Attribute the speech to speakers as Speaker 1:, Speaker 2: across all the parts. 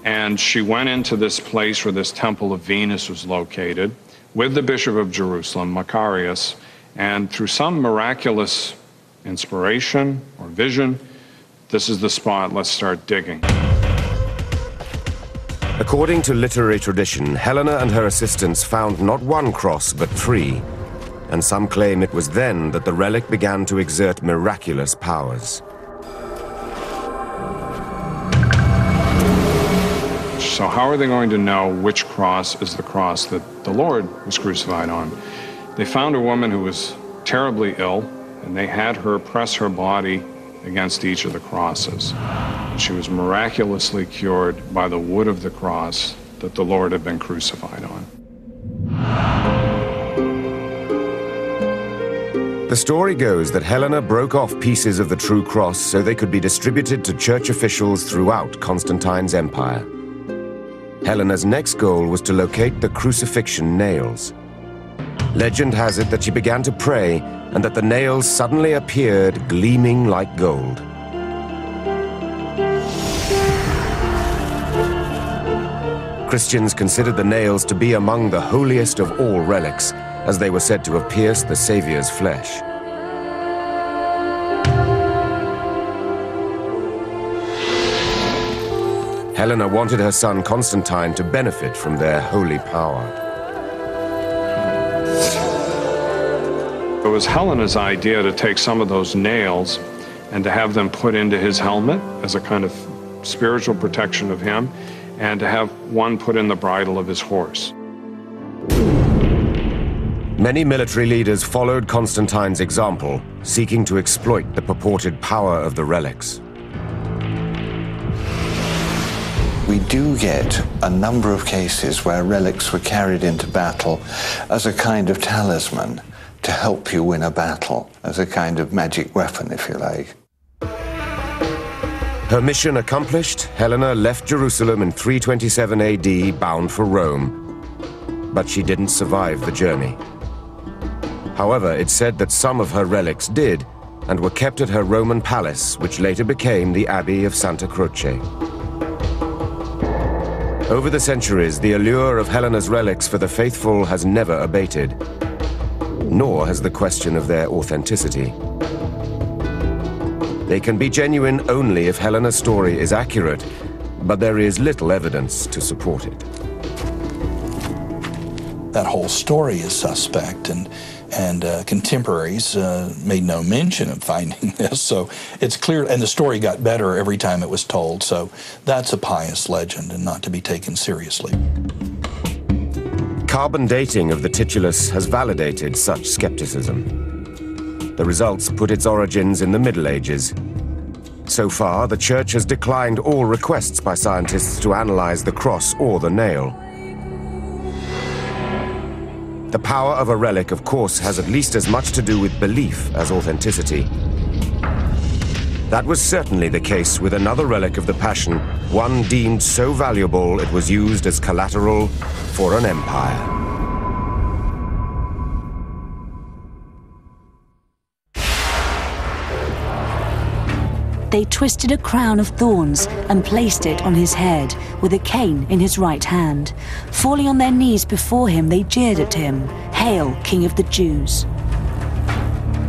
Speaker 1: And she went into this place where this temple of Venus was located with the Bishop of Jerusalem, Macarius, and through some miraculous inspiration or vision, this is the spot, let's start digging.
Speaker 2: According to literary tradition, Helena and her assistants found not one cross but 3, and some claim it was then that the relic began to exert miraculous powers.
Speaker 1: So how are they going to know which cross is the cross that the Lord was crucified on? They found a woman who was terribly ill, and they had her press her body against each of the crosses. And she was miraculously cured by the wood of the cross that the Lord had been crucified on.
Speaker 2: The story goes that Helena broke off pieces of the true cross so they could be distributed to church officials throughout Constantine's empire. Helena's next goal was to locate the crucifixion nails. Legend has it that she began to pray and that the nails suddenly appeared gleaming like gold. Christians considered the nails to be among the holiest of all relics, as they were said to have pierced the Saviour's flesh. Helena wanted her son Constantine to benefit from their holy power.
Speaker 1: It was Helena's idea to take some of those nails and to have them put into his helmet as a kind of spiritual protection of him, and to have one put in the bridle of his horse.
Speaker 2: Many military leaders followed Constantine's example, seeking to exploit the purported power of the relics.
Speaker 3: We do get a number of cases where relics were carried into battle as a kind of talisman to help you win a battle, as a kind of magic weapon, if you like.
Speaker 2: Her mission accomplished, Helena left Jerusalem in 327 AD bound for Rome, but she didn't survive the journey. However, it's said that some of her relics did and were kept at her Roman palace, which later became the Abbey of Santa Croce. Over the centuries, the allure of Helena's relics for the faithful has never abated, nor has the question of their authenticity. They can be genuine only if Helena's story is accurate, but there is little evidence to support it.
Speaker 4: That whole story is suspect, and contemporaries made no mention of finding this, so it's clear, and the story got better every time it was told, so that's a pious legend and not to be taken seriously.
Speaker 2: Carbon dating of the titulus has validated such skepticism. The results put its origins in the Middle Ages. So far, the Church has declined all requests by scientists to analyze the cross or the nail. The power of a relic, of course, has at least as much to do with belief as authenticity. That was certainly the case with another relic of the Passion, one deemed so valuable it was used as collateral for an empire.
Speaker 5: They twisted a crown of thorns and placed it on his head, with a cane in his right hand. Falling on their knees before him, they jeered at him, "Hail, King of the Jews!"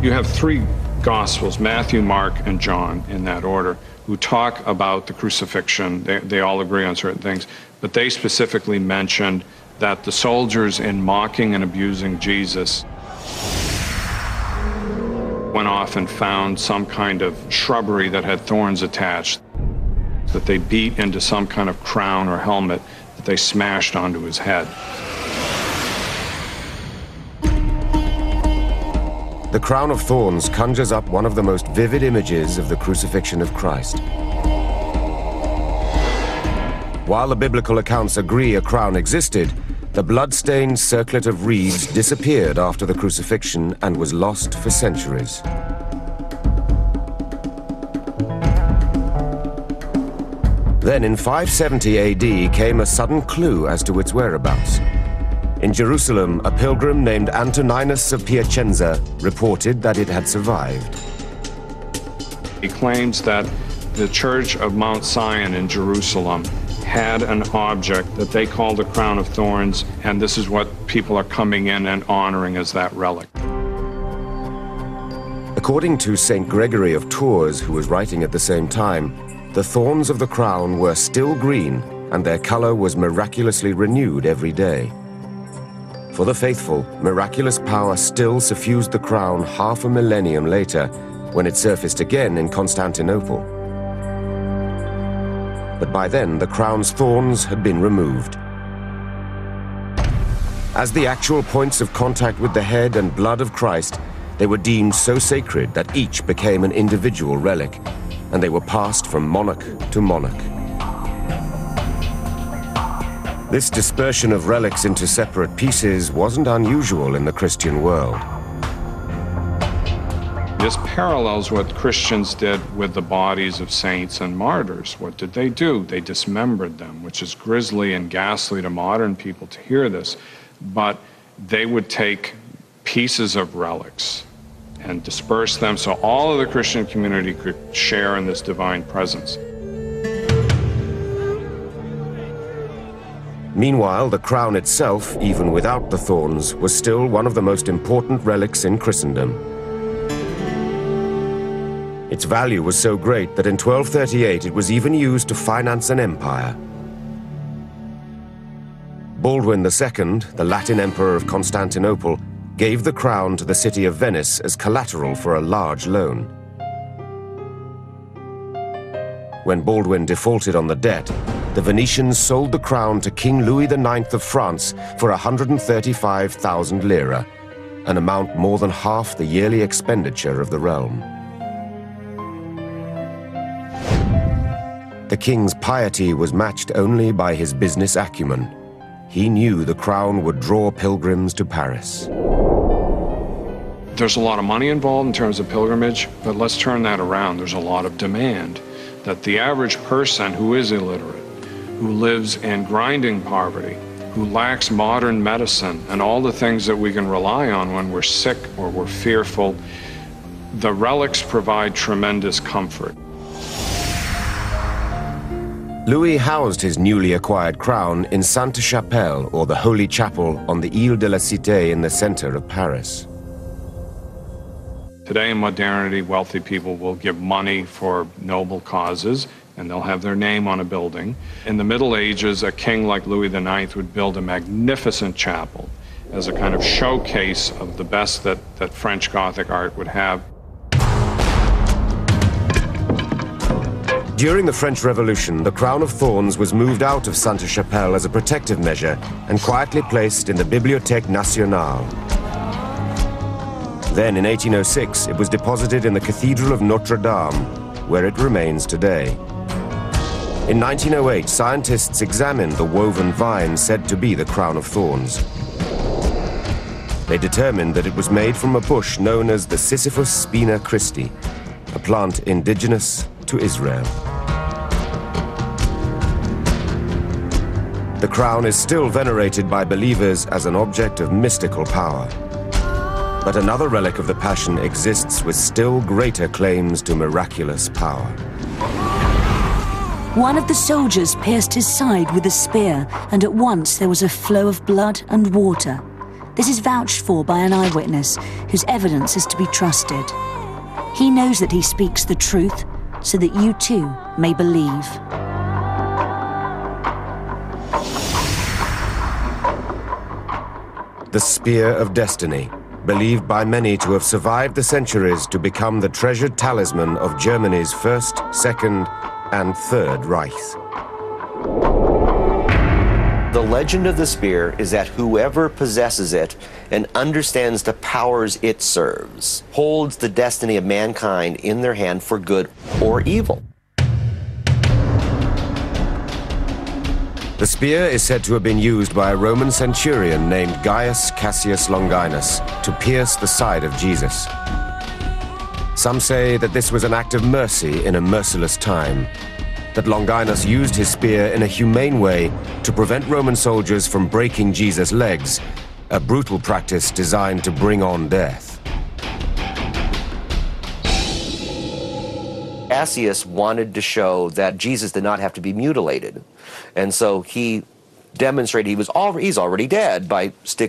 Speaker 1: You have 3 Gospels, Matthew, Mark, and John, in that order, who talk about the crucifixion. They all agree on certain things, but they specifically mentioned that the soldiers, in mocking and abusing Jesus, went off and found some kind of shrubbery that had thorns attached, that they beat into some kind of crown or helmet that they smashed onto his head.
Speaker 2: The crown of thorns conjures up one of the most vivid images of the crucifixion of Christ. While the biblical accounts agree a crown existed, the blood-stained circlet of reeds disappeared after the crucifixion and was lost for centuries. Then in 570 AD came a sudden clue as to its whereabouts. In Jerusalem, a pilgrim named Antoninus of Piacenza reported that it had survived.
Speaker 1: He claims that The Church of Mount Zion in Jerusalem had an object that they called a crown of thorns, and this is what people are coming in and honoring as that relic.
Speaker 2: According to St. Gregory of Tours, who was writing at the same time, the thorns of the crown were still green, and their color was miraculously renewed every day. For the faithful, miraculous power still suffused the crown half a millennium later, when it surfaced again in Constantinople. But by then, the crown's thorns had been removed. As the actual points of contact with the head and blood of Christ, they were deemed so sacred that each became an individual relic, and they were passed from monarch to monarch. This dispersion of relics into separate pieces wasn't unusual in the Christian world.
Speaker 1: This parallels what Christians did with the bodies of saints and martyrs. What did they do? They dismembered them, which is grisly and ghastly to modern people to hear this, but they would take pieces of relics and disperse them so all of the Christian community could share in this divine presence.
Speaker 2: Meanwhile, the crown itself, even without the thorns, was still one of the most important relics in Christendom. Its value was so great that in 1238 it was even used to finance an empire. Baldwin II, the Latin emperor of Constantinople, gave the crown to the city of Venice as collateral for a large loan. When Baldwin defaulted on the debt, the Venetians sold the crown to King Louis IX of France for 135,000 lire, an amount more than half the yearly expenditure of the realm. The king's piety was matched only by his business acumen. He knew the crown would draw pilgrims to Paris.
Speaker 1: There's a lot of money involved in terms of pilgrimage, but let's turn that around. There's a lot of demand that the average person who is illiterate, who lives in grinding poverty, who lacks modern medicine and all the things that we can rely on when we're sick or we're fearful, the relics provide tremendous comfort.
Speaker 2: Louis housed his newly acquired crown in Sainte-Chapelle, or the Holy Chapel, on the Ile de la Cité in the center of Paris.
Speaker 1: Today in modernity, wealthy people will give money for noble causes, and they'll have their name on a building. In the Middle Ages, a king like Louis IX would build a magnificent chapel as a kind of showcase of the best that French Gothic art would have.
Speaker 2: During the French Revolution, the crown of thorns was moved out of Sainte-Chapelle as a protective measure and quietly placed in the Bibliothèque Nationale. Then, in 1806, it was deposited in the Cathedral of Notre Dame, where it remains today. In 1908, scientists examined the woven vine said to be the crown of thorns. They determined that it was made from a bush known as the Sisyphus spina Christi, a plant indigenous to Israel. The crown is still venerated by believers as an object of mystical power. But another relic of the Passion exists with still greater claims to miraculous power.
Speaker 5: One of the soldiers pierced his side with a spear, and at once there was a flow of blood and water. This is vouched for by an eyewitness, whose evidence is to be trusted. He knows that he speaks the truth, so that you too may believe.
Speaker 2: The Spear of Destiny, believed by many to have survived the centuries to become the treasured talisman of Germany's First, Second, and Third Reichs.
Speaker 6: The legend of the spear is that whoever possesses it and understands the powers it serves holds the destiny of mankind in their hand for good or evil.
Speaker 2: The spear is said to have been used by a Roman centurion named Gaius Cassius Longinus to pierce the side of Jesus. Some say that this was an act of mercy in a merciless time, that Longinus used his spear in a humane way to prevent Roman soldiers from breaking Jesus' legs, a brutal practice designed to bring on death.
Speaker 6: Cassius wanted to show that Jesus did not have to be mutilated. And so he demonstrated he's already dead by sticking